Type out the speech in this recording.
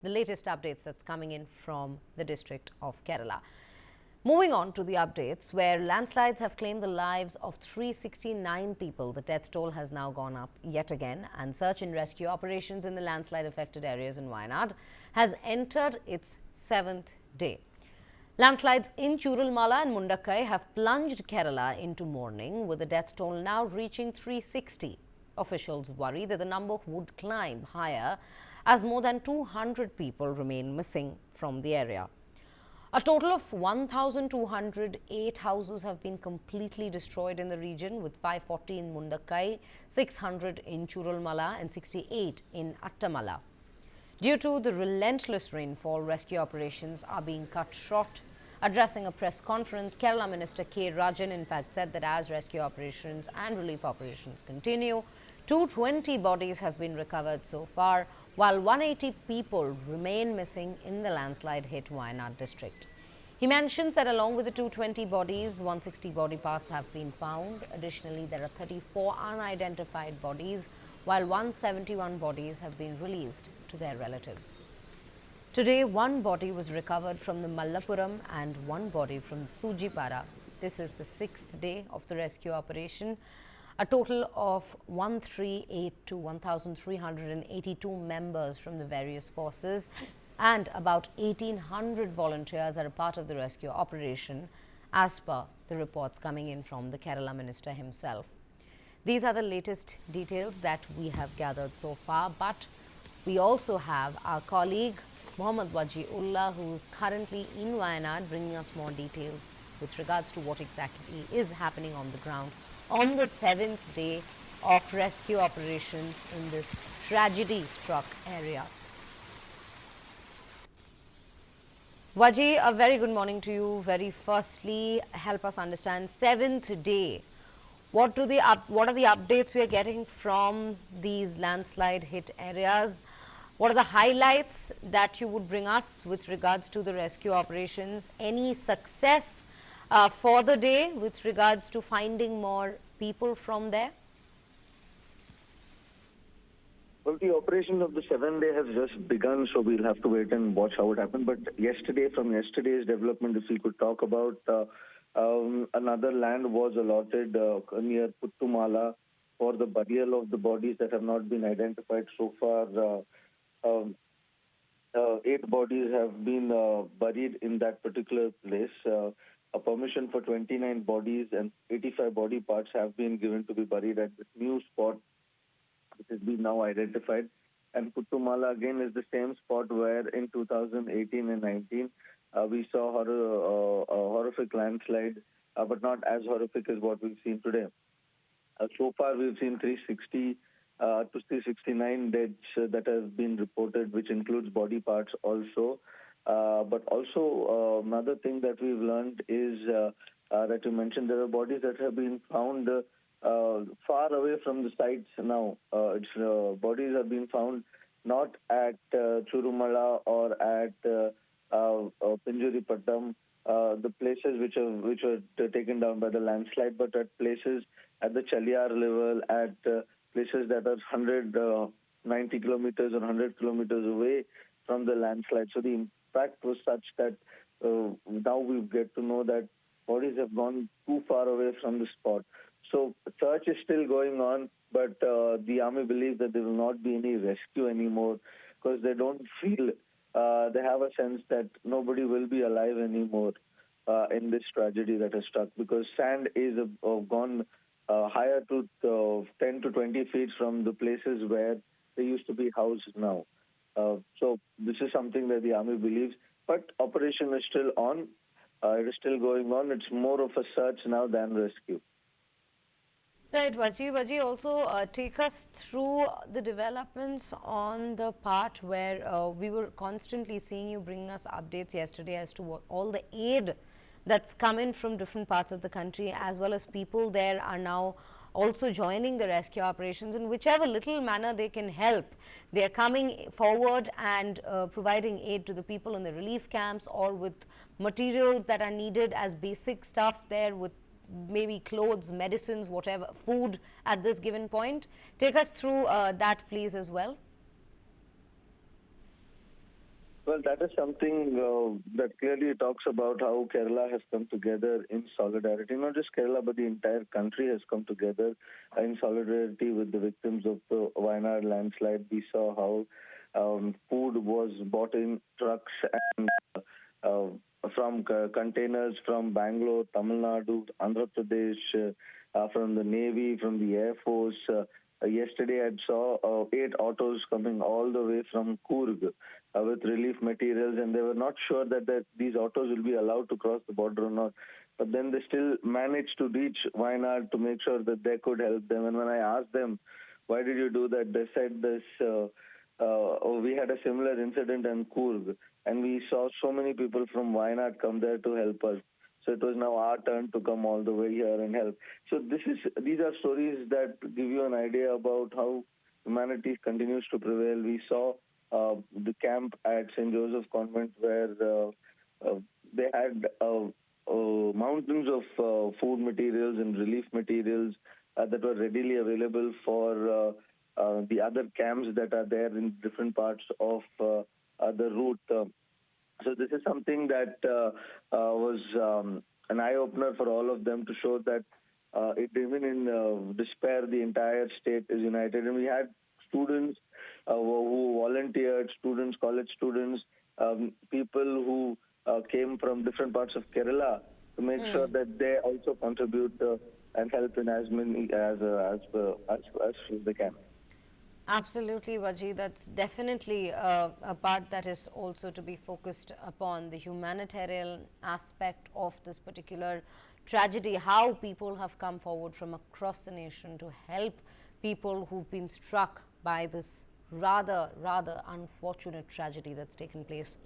the latest updates that's coming in from the district of Kerala. Moving on to the updates, where landslides have claimed the lives of 369 people. The death toll has now gone up yet again, and search and rescue operations in the landslide affected areas in Wayanad has entered its 7th day. Landslides in Chooralmala and Mundakkai have plunged Kerala into mourning, with the death toll now reaching 360. Officials worry that the number would climb higher as more than 200 people remain missing from the area. A total of 1,208 houses have been completely destroyed in the region, with 540 in Mundakkai, 600 in Chooralmala and 68 in Attamala. Due to the relentless rainfall, rescue operations are being cut short. Addressing a press conference, Kerala Minister Rajan in fact said that as rescue operations and relief operations continue, 220 bodies have been recovered so far, while 180 people remain missing in the landslide-hit Wayanad district. He mentions that along with the 220 bodies, 160 body parts have been found. Additionally, there are 34 unidentified bodies, while 171 bodies have been released to their relatives. Today, one body was recovered from the Mallapuram and one body from Sujipara. This is the 6th day of the rescue operation. A total of 138 to 1,382 members from the various forces and about 1,800 volunteers are a part of the rescue operation, as per the reports coming in from the Kerala Minister himself. These are the latest details that we have gathered so far, but we also have our colleague Mohammad Wajiullah, who is currently in Wayanad, bringing us more details with regards to what exactly is happening on the ground on the 7th day of rescue operations in this tragedy-struck area. Waji, a very good morning to you. Very firstly, help us understand 7th day. What are the updates we are getting from these landslide-hit areas? What are the highlights that you would bring us with regards to the rescue operations? Any success for the day with regards to finding more people from there? Well, the operation of the 7th day has just begun, so we'll have to wait and watch how it happens. But from yesterday's development, if we could talk about another land was allotted near Puttumala for the burial of the bodies that have not been identified so far. 8 bodies have been buried in that particular place. A permission for 29 bodies and 85 body parts have been given to be buried at this new spot, which has been now identified. And Puttumala again is the same spot where in 2018 and 19 we saw a horrific landslide, but not as horrific as what we've seen today. So far we've seen 360 to 369 deaths that have been reported, which includes body parts also. But also another thing that we've learned is that you mentioned there are bodies that have been found far away from the sites now. Bodies have been found not at Chooralmala or at Pinjuripattam, the places which were taken down by the landslide, but at places at the Chaliyar level, at places that are 190 kilometers or 100 kilometers away from the landslide. So the impact was such that now we get to know that bodies have gone too far away from the spot. So search is still going on, but the army believes that there will not be any rescue anymore because they don't feel, they have a sense that nobody will be alive anymore in this tragedy that has struck, because sand is gone higher to 10 to 20 feet from the places where they used to be housed now. So this is something that the army believes, but operation is still on. It is still going on. It's more of a search now than rescue. Right, Vaji, also take us through the developments on the part where we were constantly seeing you bring us updates yesterday as to what all the aid that's come in from different parts of the country, as well as people there are now also joining the rescue operations in whichever little manner they can help. They are coming forward and providing aid to the people in the relief camps or with materials that are needed as basic stuff there, with maybe clothes, medicines, whatever, food at this given point. Take us through that, please, as well. Well, that is something that clearly talks about how Kerala has come together in solidarity. Not just Kerala, but the entire country has come together in solidarity with the victims of the Wayanad landslide. We saw how food was bought in trucks and uh, from containers from Bangalore, Tamil Nadu, Andhra Pradesh, from the Navy, from the Air Force. Yesterday, I saw 8 autos coming all the way from Coorg with relief materials, and they were not sure that these autos will be allowed to cross the border or not. But then they still managed to reach Wayanad to make sure that they could help them. And when I asked them, why did you do that? They said this, we had a similar incident in Coorg, and we saw so many people from Wayanad come there to help us. So it was now our turn to come all the way here and help. So these are stories that give you an idea about how humanity continues to prevail. We saw the camp at St. Joseph Convent where they had mountains of food materials and relief materials that were readily available for the other camps that are there in different parts of the route. So this is something that was an eye-opener for all of them to show that even in despair, the entire state is united. And we had students who volunteered, students, college students, people who came from different parts of Kerala to make sure that they also contribute and help in as many as they can. Absolutely, Vaji. That's definitely a part that is also to be focused upon, the humanitarian aspect of this particular tragedy, how people have come forward from across the nation to help people who've been struck by this rather unfortunate tragedy that's taken place.